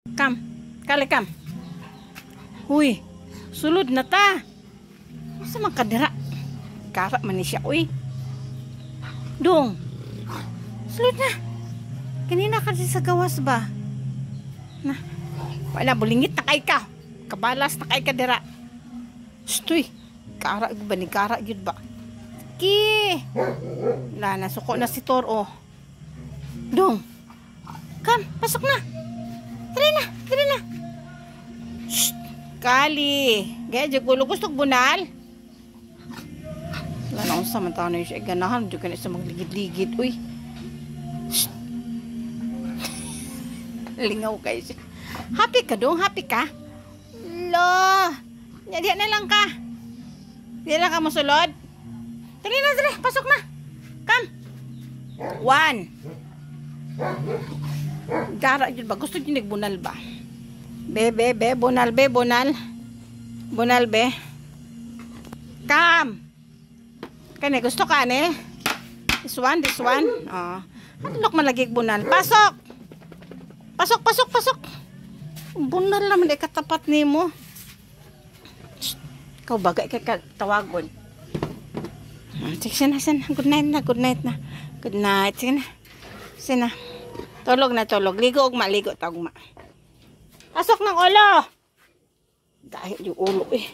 Kam, kali kam. Huy, sulod na ta. Sa man kadira. Kara man ni siya, uy. Dong. Sulod na. Kanina kasi sa gawas ba? Na. Wala, bulingit na kay ka. Kabalas na kay ka dira. Stoy. Kara ba ni kara yun ba? Ki. Wala, nasuko na si Toro. Dong. Kam, pasok na. Tara na, tara na. Shh, kali. Gaya, jagulo gusto bunal. Wala na akong samantao na yung siya. Ganahan, di ka na isa magligid-ligid. Uy. Shh. Lingaw kayo siya. Happy ka dong? Happy ka? Lo. Diyan na lang ka. Diyan lang ka masulod. Tali na, tali. Pasok na. Come. 1. Dara yun ba? Gusto nyo nagbunal ba? Be, bunal be, bunal. Bunal be. Come. Kani, gusto ka ne? This one. Oh. Anok malagig bunal. Pasok. Pasok. Bunal naman di katapat ni mo. Ikaw bagay kay tawagon. Sige na. Good night na. Good night. Sige na. Tulog na. Ligo og maligo tagma. Pasok ng ulo. Dahil yung ulo eh.